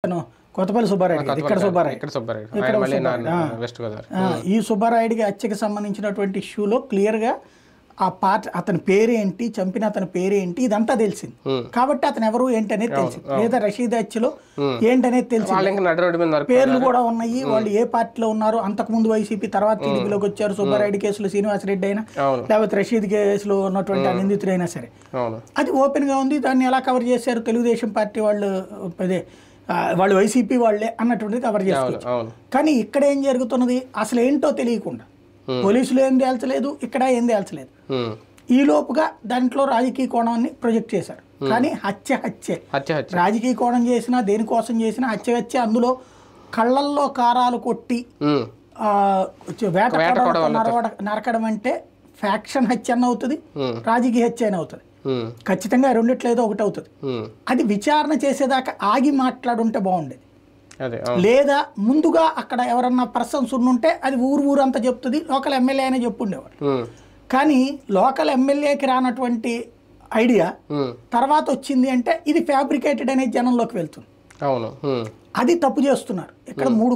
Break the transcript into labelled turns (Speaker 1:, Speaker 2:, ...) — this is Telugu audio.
Speaker 1: కొత్తపల్లి సుబ్బారాయుడు ఇక్కడ ఈ సుబ్బారాయుడికి హత్యకి సంబంధించినటువంటి ఇష్యూలో క్లియర్గా ఆ పార్టీ అతని పేరేంటి, చంపిన అతని పేరేంటి, ఇదంతా తెలిసింది. కాబట్టి అతను ఎవరు ఏంటనేది తెలిసింది. లేదా రషీద్ హత్యలో ఏంటనేది తెలిసింది. పేర్లు కూడా ఉన్నాయి, వాళ్ళు ఏ పార్టీలో ఉన్నారు, అంతకుముందు వైసీపీ తర్వాత టీడీపీలోకి వచ్చారు. సుబ్బారాయుడు కేసులో శ్రీనివాసరెడ్డి అయినా లేకపోతే రషీద్ కేసులో ఉన్నటువంటి నిందితుడైనా సరే అది ఓపెన్ గా ఉంది. దాన్ని ఎలా కవర్ చేశారు, తెలుగుదేశం పార్టీ వాళ్ళు అదే వాళ్ళు వైసీపీ వాళ్ళే అన్నటువంటిది కవర్ చేసుకోవచ్చు. కానీ ఇక్కడ ఏం జరుగుతున్నది అసలు ఏంటో తెలియకుండా పోలీసులు ఏం తేల్చలేదు, ఇక్కడ ఏం తేల్చలేదు. ఈ లోపుగా దాంట్లో రాజకీయ కోణాన్ని ప్రొజెక్ట్ చేశారు. కానీ హత్య రాజకీయ కోణం చేసినా దేనికోసం చేసినా హత్య అందులో కళ్ళల్లో కారాలు కొట్టి వేట నరకడం అంటే ఫ్యాక్షన్ హత్య అన్న అవుతుంది, రాజకీయ హత్య అని అవుతుంది. ఖచ్చితంగా రెండిట్లేదో ఒకటి అవుతుంది. అది విచారణ చేసేదాకా ఆగి మాట్లాడుంటే బాగుండేది. లేదా ముందుగా అక్కడ ఎవరన్నా పర్సన్స్ ఉండుంటే అది ఊరంతా చెప్తుంది, లోకల్ ఎమ్మెల్యే అయినా చెప్పుండేవాడు. కానీ లోకల్ ఎమ్మెల్యేకి రానటువంటి ఐడియా తర్వాత వచ్చింది అంటే ఇది ఫ్యాబ్రికేటెడ్ అనేది జనంలోకి వెళ్తుంది. అది తప్పు చేస్తున్నారు. ఇక్కడ 3